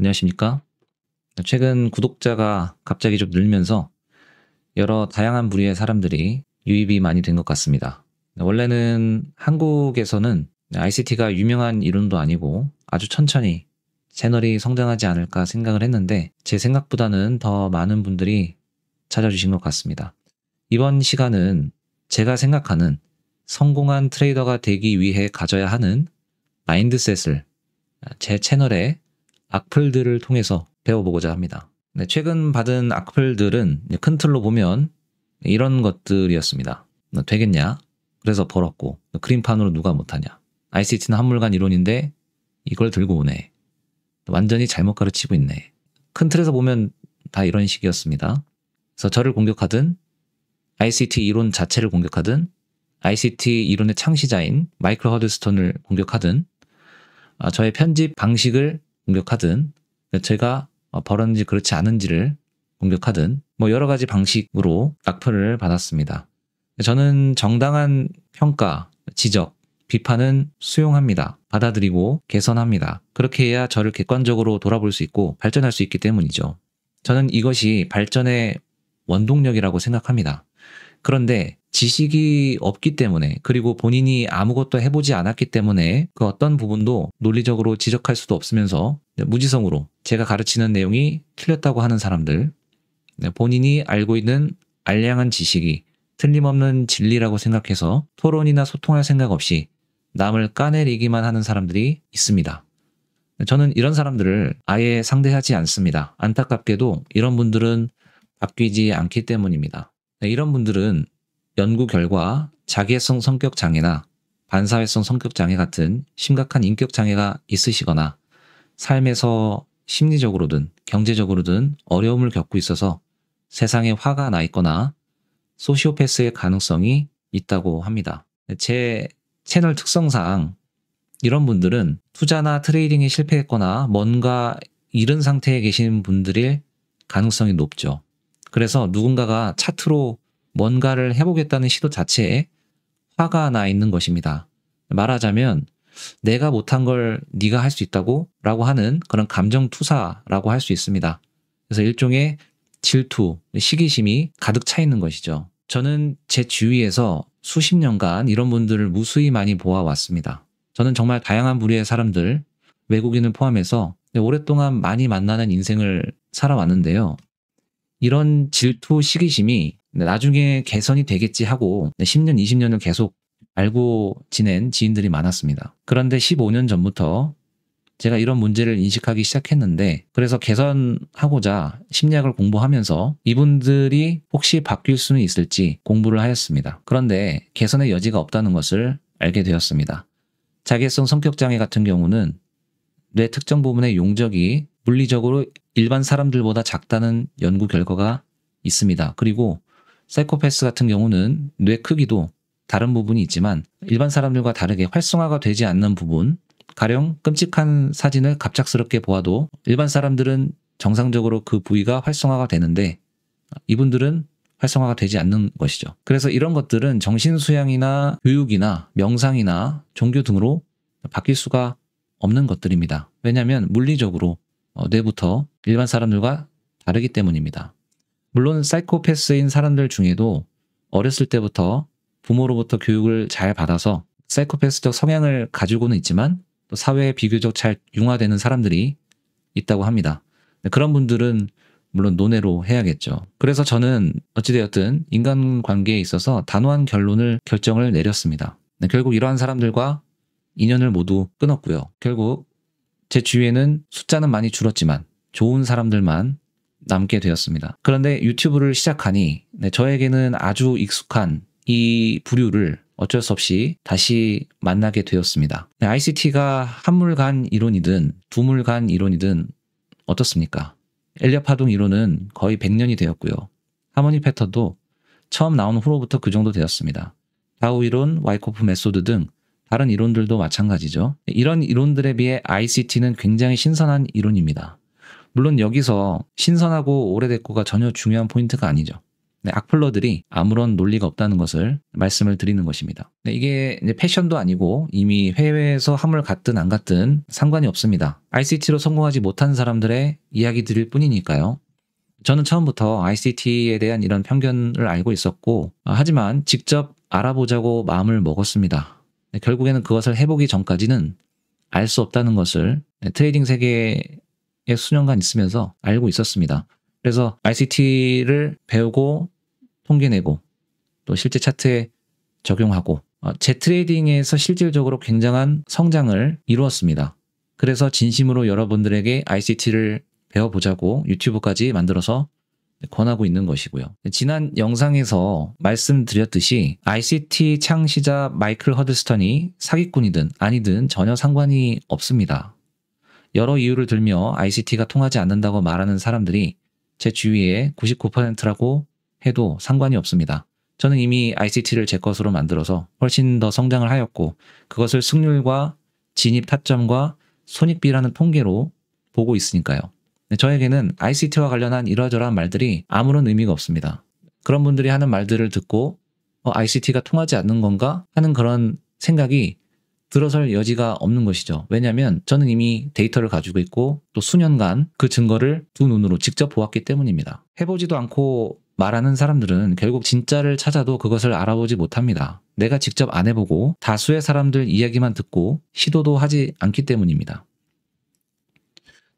안녕하십니까? 최근 구독자가 갑자기 좀 늘면서 여러 다양한 부류의 사람들이 유입이 많이 된 것 같습니다. 원래는 한국에서는 ICT가 유명한 이론도 아니고 아주 천천히 채널이 성장하지 않을까 생각을 했는데 제 생각보다는 더 많은 분들이 찾아주신 것 같습니다. 이번 시간은 제가 생각하는 성공한 트레이더가 되기 위해 가져야 하는 마인드셋을 제 채널에 악플들을 통해서 배워보고자 합니다. 최근 받은 악플들은 큰 틀로 보면 이런 것들이었습니다. 되겠냐? 그래서 벌었고, 그림판으로 누가 못하냐? ICT는 한물간 이론인데 이걸 들고 오네. 완전히 잘못 가르치고 있네. 큰 틀에서 보면 다 이런 식이었습니다. 그래서 저를 공격하든 ICT 이론 자체를 공격하든 ICT 이론의 창시자인 마이클 허드스톤을 공격하든 저의 편집 방식을 공격하든 제가 벌었는지 그렇지 않은지를 공격하든 여러 가지 방식으로 악플을 받았습니다. 저는 정당한 평가, 지적, 비판은 수용합니다. 받아들이고 개선합니다. 그렇게 해야 저를 객관적으로 돌아볼 수 있고 발전할 수 있기 때문이죠. 저는 이것이 발전의 원동력이라고 생각합니다. 그런데 지식이 없기 때문에 그리고 본인이 아무것도 해보지 않았기 때문에 그 어떤 부분도 논리적으로 지적할 수도 없으면서 무지성으로 제가 가르치는 내용이 틀렸다고 하는 사람들, 본인이 알고 있는 알량한 지식이 틀림없는 진리라고 생각해서 토론이나 소통할 생각 없이 남을 까내리기만 하는 사람들이 있습니다. 저는 이런 사람들을 아예 상대하지 않습니다. 안타깝게도 이런 분들은 바뀌지 않기 때문입니다. 이런 분들은 연구 결과 자기애성 성격 장애나 반사회성 성격 장애 같은 심각한 인격 장애가 있으시거나 삶에서 심리적으로든 경제적으로든 어려움을 겪고 있어서 세상에 화가 나 있거나 소시오패스의 가능성이 있다고 합니다. 제 채널 특성상 이런 분들은 투자나 트레이딩에 실패했거나 뭔가 잃은 상태에 계신 분들일 가능성이 높죠. 그래서 누군가가 차트로 뭔가를 해보겠다는 시도 자체에 화가 나 있는 것입니다. 말하자면 내가 못한 걸 네가 할 수 있다고? 라고 하는 그런 감정투사라고 할 수 있습니다. 그래서 일종의 질투, 시기심이 가득 차 있는 것이죠. 저는 제 주위에서 수십 년간 이런 분들을 무수히 많이 보아왔습니다. 저는 정말 다양한 부류의 사람들, 외국인을 포함해서 오랫동안 많이 만나는 인생을 살아왔는데요. 이런 질투, 시기심이 나중에 개선이 되겠지 하고 10년, 20년을 계속 알고 지낸 지인들이 많았습니다. 그런데 15년 전부터 제가 이런 문제를 인식하기 시작했는데 그래서 개선하고자 심리학을 공부하면서 이분들이 혹시 바뀔 수는 있을지 공부를 하였습니다. 그런데 개선의 여지가 없다는 것을 알게 되었습니다. 자기애성 성격장애 같은 경우는 뇌 특정 부분의 용적이 물리적으로 일반 사람들보다 작다는 연구 결과가 있습니다. 그리고 사이코패스 같은 경우는 뇌 크기도 다른 부분이 있지만 일반 사람들과 다르게 활성화가 되지 않는 부분, 가령 끔찍한 사진을 갑작스럽게 보아도 일반 사람들은 정상적으로 그 부위가 활성화가 되는데 이분들은 활성화가 되지 않는 것이죠. 그래서 이런 것들은 정신수양이나 교육이나 명상이나 종교 등으로 바뀔 수가 없는 것들입니다. 왜냐하면 물리적으로 뇌부터 일반 사람들과 다르기 때문입니다. 물론 사이코패스인 사람들 중에도 어렸을 때부터 부모로부터 교육을 잘 받아서 사이코패스적 성향을 가지고는 있지만 또 사회에 비교적 잘 융화되는 사람들이 있다고 합니다. 그런 분들은 물론 논외로 해야겠죠. 그래서 저는 어찌되었든 인간관계에 있어서 단호한 결정을 내렸습니다. 결국 이러한 사람들과 인연을 모두 끊었고요. 결국 제 주위에는 숫자는 많이 줄었지만 좋은 사람들만 남게 되었습니다. 그런데 유튜브를 시작하니 저에게는 아주 익숙한 이 부류를 어쩔 수 없이 다시 만나게 되었습니다. ICT가 한물간 이론이든 두물간 이론이든 어떻습니까? 엘리엇 파동 이론은 거의 100년이 되었고요. 하모니 패턴도 처음 나온 후로부터 그 정도 되었습니다. 다우 이론, 와이코프 메소드 등 다른 이론들도 마찬가지죠. 이런 이론들에 비해 ICT는 굉장히 신선한 이론입니다. 물론 여기서 신선하고 오래됐고가 전혀 중요한 포인트가 아니죠. 악플러들이 아무런 논리가 없다는 것을 말씀을 드리는 것입니다. 이게 이제 패션도 아니고 이미 해외에서 함을 갔든 안 갔든 상관이 없습니다. ICT로 성공하지 못한 사람들의 이야기들일 뿐이니까요. 저는 처음부터 ICT에 대한 이런 편견을 알고 있었고, 하지만 직접 알아보자고 마음을 먹었습니다. 결국에는 그것을 해보기 전까지는 알 수 없다는 것을 트레이딩 세계에 수년간 있으면서 알고 있었습니다. 그래서 ICT를 배우고 통계내고 또 실제 차트에 적용하고 제 트레이딩에서 실질적으로 굉장한 성장을 이루었습니다. 그래서 진심으로 여러분들에게 ICT를 배워보자고 유튜브까지 만들어서 권하고 있는 것이고요. 지난 영상에서 말씀드렸듯이 ICT 창시자 마이클 허드스턴이 사기꾼이든 아니든 전혀 상관이 없습니다. 여러 이유를 들며 ICT가 통하지 않는다고 말하는 사람들이 제 주위에 99%라고 해도 상관이 없습니다. 저는 이미 ICT를 제 것으로 만들어서 훨씬 더 성장을 하였고 그것을 승률과 진입 타점과 손익비라는 통계로 보고 있으니까요. 저에게는 ICT와 관련한 이러저러한 말들이 아무런 의미가 없습니다. 그런 분들이 하는 말들을 듣고 ICT가 통하지 않는 건가 하는 그런 생각이 들어설 여지가 없는 것이죠. 왜냐하면 저는 이미 데이터를 가지고 있고 또 수년간 그 증거를 두 눈으로 직접 보았기 때문입니다. 해보지도 않고 말하는 사람들은 결국 진짜를 찾아도 그것을 알아보지 못합니다. 내가 직접 안 해보고 다수의 사람들 이야기만 듣고 시도도 하지 않기 때문입니다.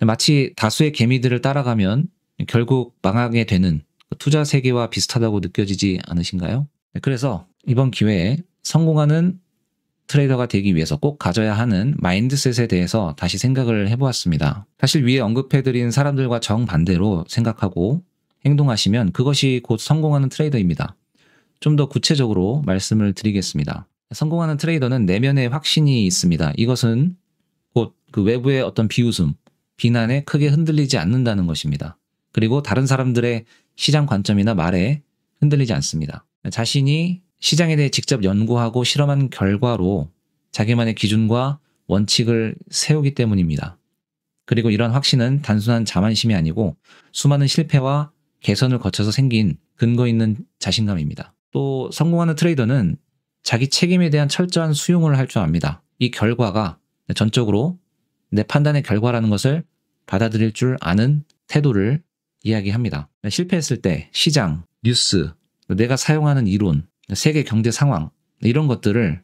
마치 다수의 개미들을 따라가면 결국 망하게 되는 투자 세계와 비슷하다고 느껴지지 않으신가요? 그래서 이번 기회에 성공하는 트레이더가 되기 위해서 꼭 가져야 하는 마인드셋에 대해서 다시 생각을 해보았습니다. 사실 위에 언급해드린 사람들과 정반대로 생각하고 행동하시면 그것이 곧 성공하는 트레이더입니다. 좀 더 구체적으로 말씀을 드리겠습니다. 성공하는 트레이더는 내면의 확신이 있습니다. 이것은 곧 그 외부의 어떤 비웃음, 비난에 크게 흔들리지 않는다는 것입니다. 그리고 다른 사람들의 시장 관점이나 말에 흔들리지 않습니다. 자신이 시장에 대해 직접 연구하고 실험한 결과로 자기만의 기준과 원칙을 세우기 때문입니다. 그리고 이런 확신은 단순한 자만심이 아니고 수많은 실패와 개선을 거쳐서 생긴 근거 있는 자신감입니다. 또 성공하는 트레이더는 자기 책임에 대한 철저한 수용을 할 줄 압니다. 이 결과가 전적으로 내 판단의 결과라는 것을 받아들일 줄 아는 태도를 이야기합니다. 실패했을 때 시장, 뉴스, 내가 사용하는 이론, 세계 경제 상황 이런 것들을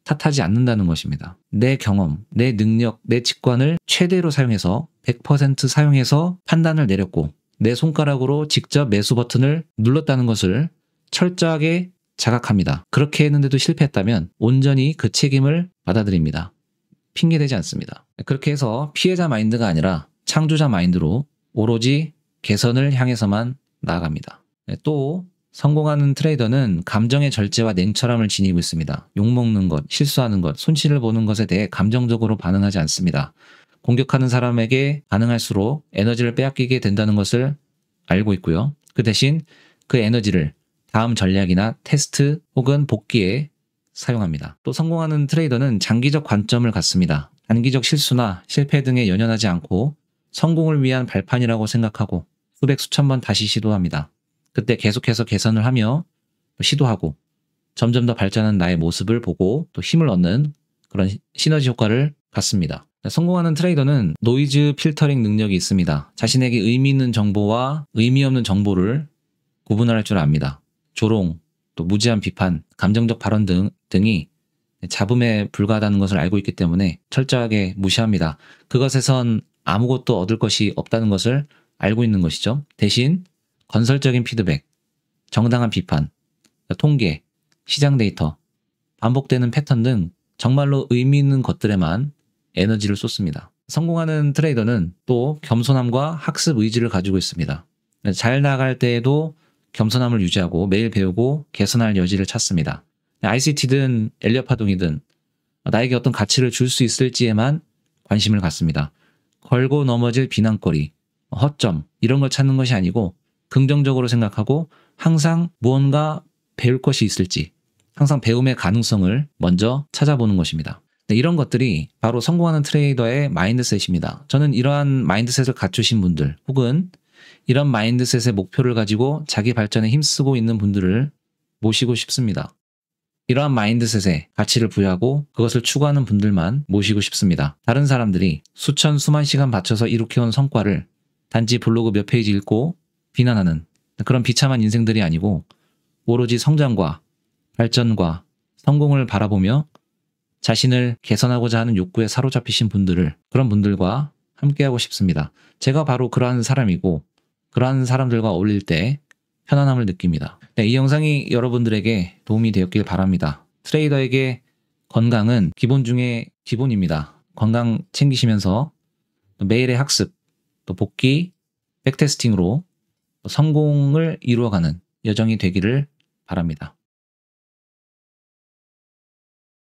탓하지 않는다는 것입니다. 내 경험, 내 능력, 내 직관을 최대로 사용해서 100% 사용해서 판단을 내렸고 내 손가락으로 직접 매수 버튼을 눌렀다는 것을 철저하게 자각합니다. 그렇게 했는데도 실패했다면 온전히 그 책임을 받아들입니다. 핑계대지 않습니다. 그렇게 해서 피해자 마인드가 아니라 창조자 마인드로 오로지 개선을 향해서만 나아갑니다. 또 성공하는 트레이더는 감정의 절제와 냉철함을 지니고 있습니다. 욕먹는 것, 실수하는 것, 손실을 보는 것에 대해 감정적으로 반응하지 않습니다. 공격하는 사람에게 반응할수록 에너지를 빼앗기게 된다는 것을 알고 있고요. 그 대신 그 에너지를 다음 전략이나 테스트 혹은 복귀에 사용합니다. 또 성공하는 트레이더는 장기적 관점을 갖습니다. 단기적 실수나 실패 등에 연연하지 않고 성공을 위한 발판이라고 생각하고 수백 수천 번 다시 시도합니다. 그때 계속해서 개선을 하며 시도하고 점점 더 발전하는 나의 모습을 보고 또 힘을 얻는 그런 시너지 효과를 갖습니다. 성공하는 트레이더는 노이즈 필터링 능력이 있습니다. 자신에게 의미 있는 정보와 의미 없는 정보를 구분할 줄 압니다. 조롱, 또 무지한 비판, 감정적 발언 등이 잡음에 불과하다는 것을 알고 있기 때문에 철저하게 무시합니다. 그것에선 아무것도 얻을 것이 없다는 것을 알고 있는 것이죠. 대신 건설적인 피드백, 정당한 비판, 통계, 시장 데이터, 반복되는 패턴 등 정말로 의미 있는 것들에만 에너지를 쏟습니다. 성공하는 트레이더는 또 겸손함과 학습 의지를 가지고 있습니다. 잘 나갈 때에도 겸손함을 유지하고 매일 배우고 개선할 여지를 찾습니다. ICT든 엘리엇 파동이든 나에게 어떤 가치를 줄 수 있을지에만 관심을 갖습니다. 걸고 넘어질 비난거리, 허점 이런 걸 찾는 것이 아니고 긍정적으로 생각하고 항상 무언가 배울 것이 있을지 항상 배움의 가능성을 먼저 찾아보는 것입니다. 이런 것들이 바로 성공하는 트레이더의 마인드셋입니다. 저는 이러한 마인드셋을 갖추신 분들 혹은 이런 마인드셋의 목표를 가지고 자기 발전에 힘쓰고 있는 분들을 모시고 싶습니다. 이러한 마인드셋에 가치를 부여하고 그것을 추구하는 분들만 모시고 싶습니다. 다른 사람들이 수천 수만 시간 바쳐서 이룩해온 성과를 단지 블로그 몇 페이지 읽고 비난하는 그런 비참한 인생들이 아니고 오로지 성장과 발전과 성공을 바라보며 자신을 개선하고자 하는 욕구에 사로잡히신 분들을, 그런 분들과 함께하고 싶습니다. 제가 바로 그러한 사람이고 그러한 사람들과 어울릴 때 편안함을 느낍니다. 네, 이 영상이 여러분들에게 도움이 되었길 바랍니다. 트레이더에게 건강은 기본 중에 기본입니다. 건강 챙기시면서 매일의 학습, 또 복귀, 백테스팅으로 성공을 이루어가는 여정이 되기를 바랍니다.